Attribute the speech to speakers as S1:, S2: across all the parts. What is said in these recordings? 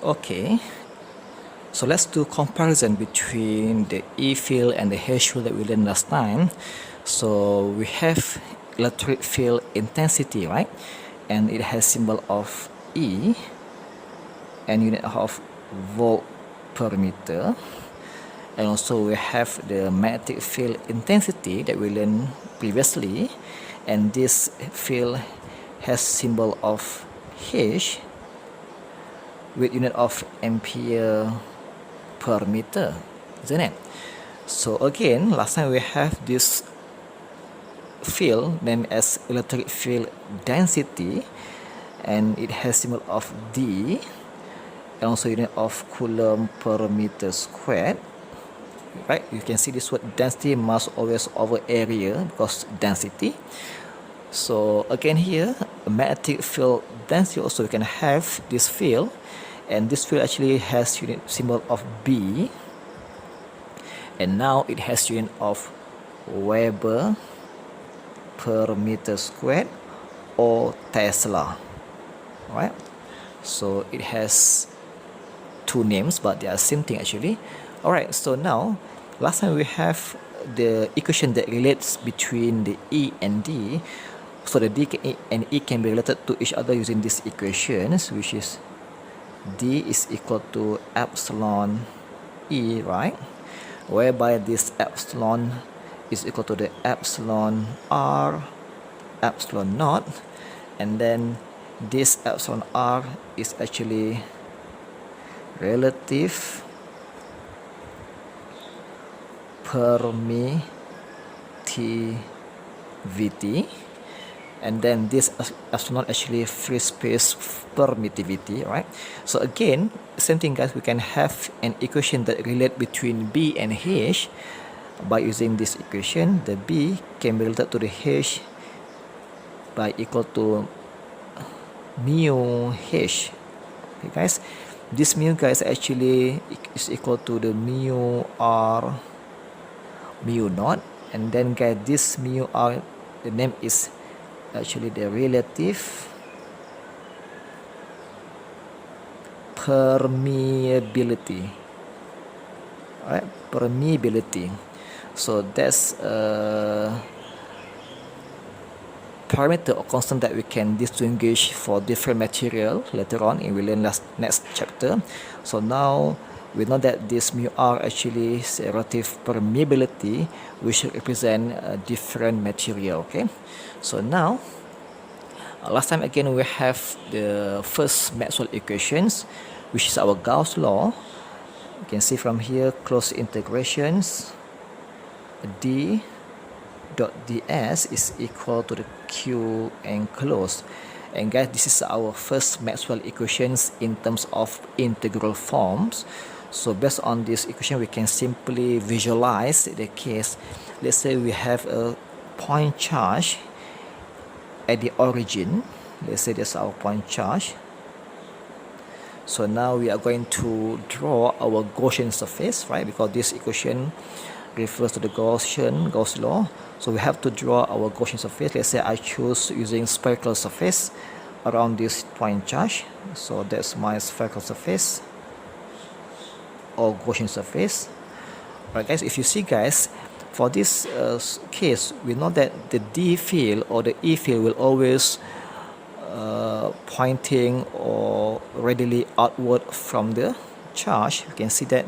S1: Okay, so let's do comparison between the E field and the H field that we learned last time. So we have electric field intensity, right? And it has symbol of E and unit of volt per meter. And also we have the magnetic field intensity that we learned previously, and this field has symbol of H with unit of ampere per meter, isn't it? So again, last time we have this field named as electric field density, and it has symbol of D and also unit of coulomb per meter squared. Right, you can see this word density must always over area because density. So again here, a magnetic field density also we can have this field, and this field actually has unit symbol of B, and now it has unit of Weber per meter squared or Tesla. Right, so it has two names but they are same thing actually. Alright, so now last time we have the equation that relates between the E and D. So the D and E can be related to each other using these equations, which is D is equal to epsilon E, right? Whereby this epsilon is equal to the epsilon R, epsilon naught, and then this epsilon R is actually relative permittivity, and then this epsilon actually free space permittivity, right? So again, same thing guys, we can have an equation that relate between B and H by using this equation. The B can be related to the H by equal to mu H. Okay guys, this mu guys actually is equal to the mu R mu naught, and then guys this mu R, the name is actually the relative permeability. Alright, permeability. So that's a parameter or constant that we can distinguish for different material later on in we learn next chapter. So now we know that this mu R actually is a relative permeability which represent a different material. Okay, so now last time again we have the first Maxwell equations, which is our Gauss law. You can see from here, closed integrations d dot ds is equal to the q enclosed. And guys, this is our first Maxwell equations in terms of integral forms. So based on this equation, we can simply visualize the case. Let's say we have a point charge at the origin. Let's say that's our point charge. So now we are going to draw our Gaussian surface, right? Because this equation refers to the Gauss law. So we have to draw our Gaussian surface. Let's say I choose using spherical surface around this point charge. So that's my spherical surface or Gaussian surface. Alright guys, if you see guys, for this case, we know that the D field or the E field will always pointing or readily outward from the charge. You can see that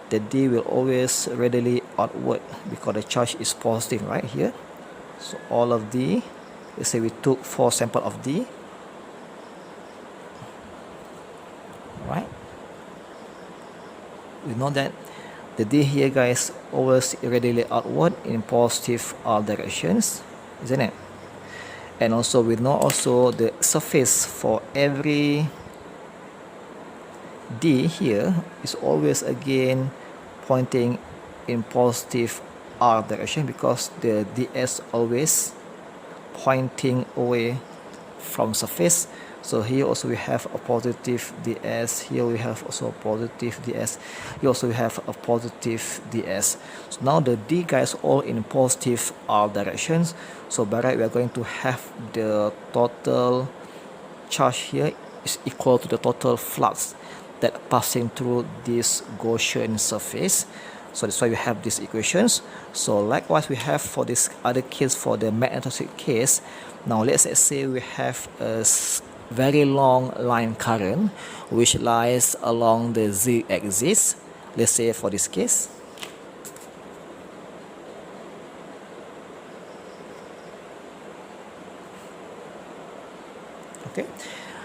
S1: the D will always readily outward because the charge is positive right here. So all of D, let's say we took 4 samples of D. Right, we know that the D here guys always readily outward in positive all directions, isn't it? And also we know also the surface for every D here is always again pointing in positive R direction because the ds always pointing away from surface. So here also we have a positive ds, here we have also a positive ds, here also we have a positive ds. So now the D guys all in positive R directions. So by right we are going to have the total charge here is equal to the total flux that passing through this Gaussian surface. So that's why we have these equations. So likewise we have for this other case, for the magnetostatic case. Now let's say we have a very long line current which lies along the z-axis. Let's say for this case, okay,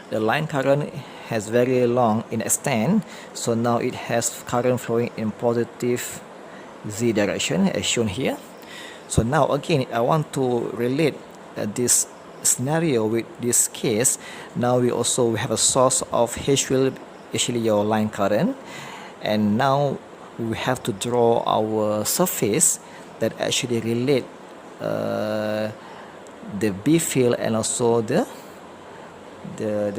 S1: the line current has very long in extent, so now it has current flowing in positive z direction as shown here. So now again I want to relate this scenario with this case. Now we have a source of H field, actually your line current, and now we have to draw our surface that actually relate the B field and also the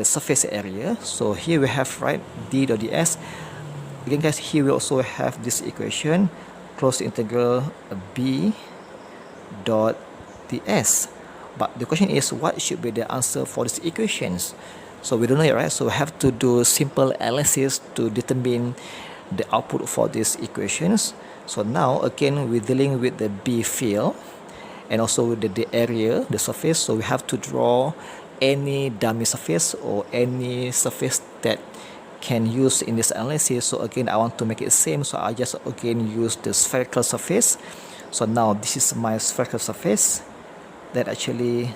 S1: surface area. So here we have, right, d dot ds. Again guys, here we also have this equation, close integral b dot ds. But the question is, what should be the answer for these equations? So we don't know it, right? So we have to do simple analysis to determine the output for these equations. So now again we're dealing with the B field and also with the area, the surface. So we have to draw any dummy surface or any surface that can use in this analysis. So again I want to make it same, so I just again use the spherical surface. So now this is my spherical surface that actually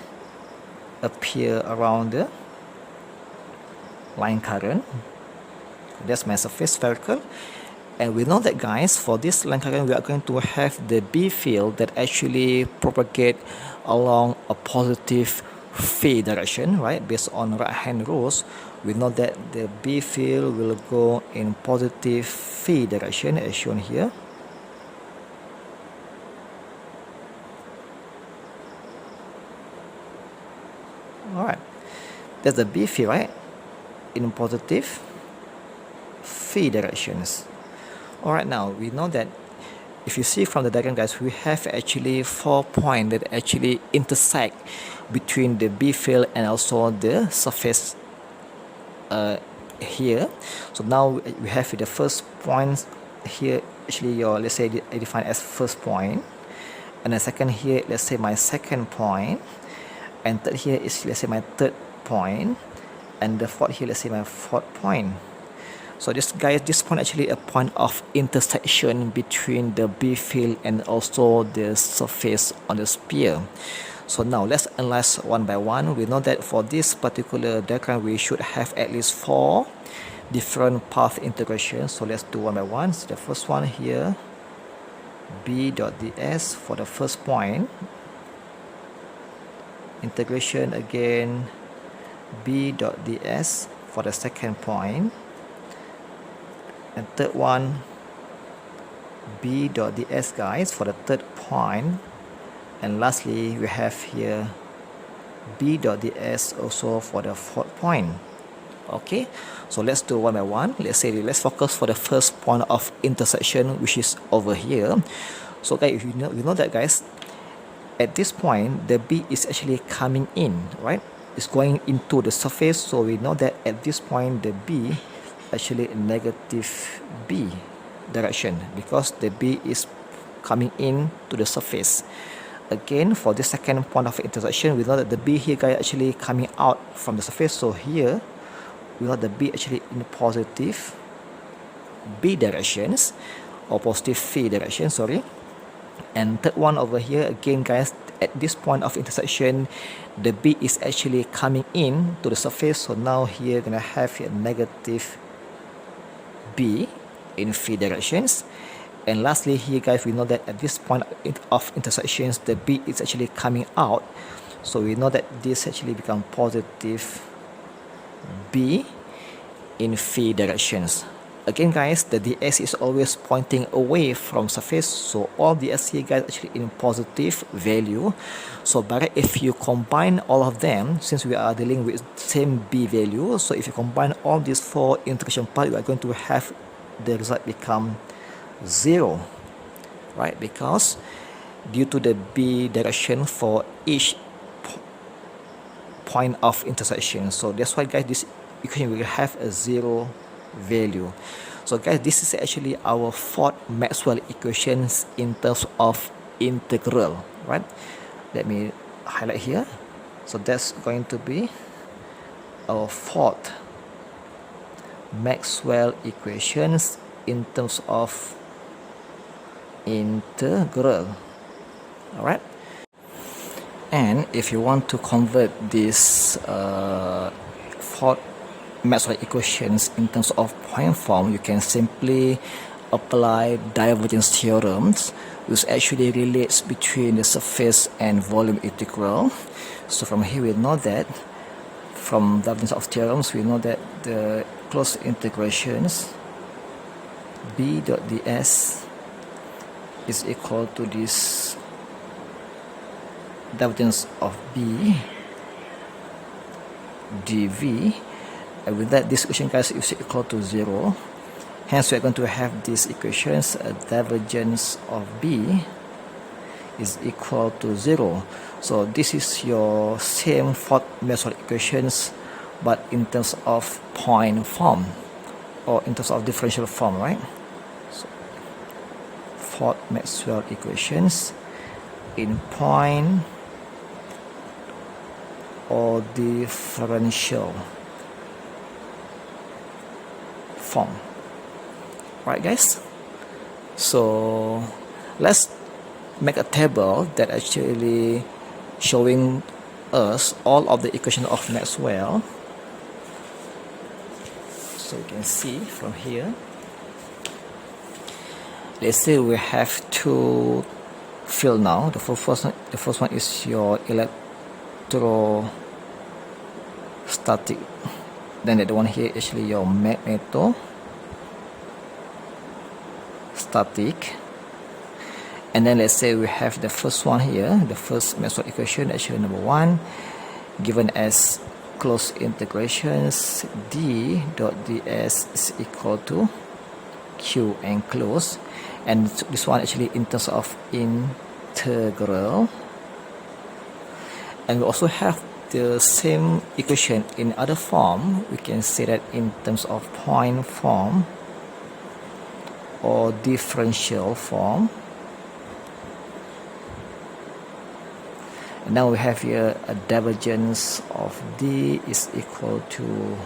S1: appear around the line current. That's my surface, spherical. And we know that guys, for this line current we are going to have the B field that actually propagate along a positive phi direction, right? Based on right hand rules, we know that the B field will go in positive phi direction as shown here. Alright, that's the B field, right? In positive phi directions. Alright, now we know that if you see from the diagram guys, we have actually 4 points that actually intersect between the B field and also the surface here. So now we have the first point here, actually your, let's say I define as first point, and the second here, let's say my second point, and third here is, let's say, my third point, and the fourth here, let's say my fourth point. So this point actually a point of intersection between the B field and also the surface on the sphere. So now let's analyze one by one. We know that for this particular diagram we should have at least 4 different path integrations. So let's do one by one. So the first one here, B dot ds for the first point, integration again B dot ds for the second point, and third one B dot ds guys for the third point, and lastly we have here B dot ds also for the fourth point. Okay, so let's do one by one. Let's focus for the first point of intersection, which is over here. So guys, you know that guys, at this point the B is actually coming in, right? It's going into the surface, so we know that at this point the B actually negative B direction because the B is coming in to the surface. Again, for the second point of intersection, we know that the B here guys actually coming out from the surface, so here we know the B actually in positive B directions, or positive phi direction, sorry. And third one over here, again guys, at this point of intersection the B is actually coming in to the surface, so now here gonna have a negative B in phi directions. And lastly here guys, we know that at this point of intersections the B is actually coming out, so we know that this actually become positive B in phi directions. Again guys, the ds is always pointing away from surface, so all ds here guys actually in positive value. So but if you combine all of them, since we are dealing with same B value, so if you combine all these 4 interaction parts, we are going to have the result become 0, right? Because due to the B direction for each point of intersection, so that's why guys this equation will have a 0 value. So guys, this is actually our fourth Maxwell equations in terms of integral, right? Let me highlight here. So that's going to be our fourth Maxwell equations in terms of integral. All right. And if you want to convert this fourth Maxwell equations in terms of point form, you can simply apply divergence theorems, which actually relates between the surface and volume integral. So from here we know that, from divergence of theorems, we know that the closed integrations b dot ds is equal to this divergence of b dv, and with that this equation, guys, is equal to 0. Hence we are going to have these equations, divergence of b is equal to 0. So this is your same fourth Maxwell equations, but in terms of point form, or in terms of differential form, right? So fourth Maxwell equations in point or differential form, right guys? So let's make a table that actually showing us all of the equation of Maxwell. So you can see from here, let's say we have two field now. The first one is your electrostatic, then the one here is actually your magnetostatic. And then let's say we have the first one here, the first Maxwell equation, actually number 1, given as closed integrations d dot ds is equal to q enclosed, and this one actually in terms of integral. And we also have the same equation in other form. We can say that in terms of point form or differential form. And now we have here a divergence of d is equal to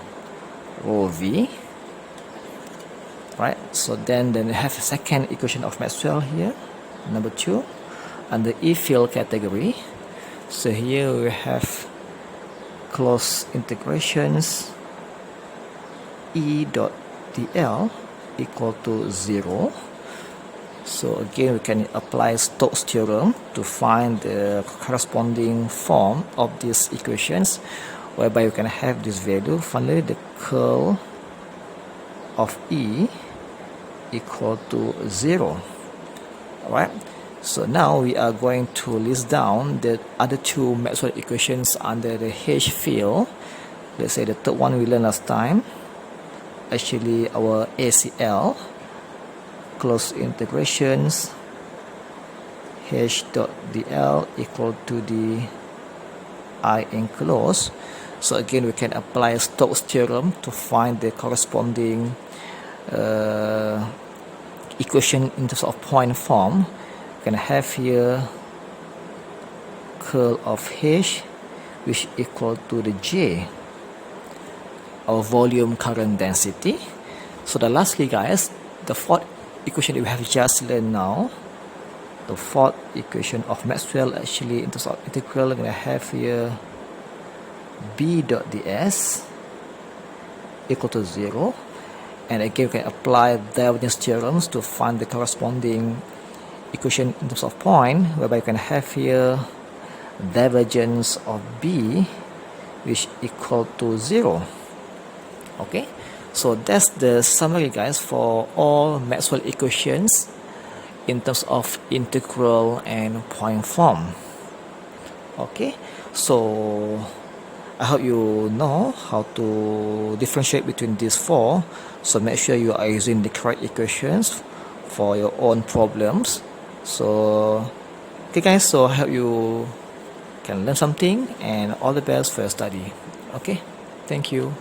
S1: rho v, right? So then we have a second equation of Maxwell here, number 2, under E field category. So here we have closed integrations E dot dl equal to 0. So again, we can apply Stokes theorem to find the corresponding form of these equations, whereby you can have this value. Finally, the curl of E equal to 0. Alright, so now we are going to list down the other two Maxwell equations under the H field. Let's say the third one we learned last time, actually our ACL, closed integrations h dot dl equal to the I enclosed. So again, we can apply Stokes theorem to find the corresponding equation in terms of point form. We can have here curl of h, which equal to the J, our volume current density. So the lastly, guys, the fourth equation that we have just learned now, the fourth equation of Maxwell, actually in terms of integral, we're going to have here b dot ds equal to 0. And again, we can apply divergence theorems to find the corresponding equation in terms of point, whereby you can have here divergence of b, which equal to 0. Okay, so that's the summary, guys, for all Maxwell equations in terms of integral and point form. Okay, so I hope you know how to differentiate between these four. So make sure you are using the correct equations for your own problems. So okay, guys, so I hope you can learn something, and all the best for your study. Okay, thank you.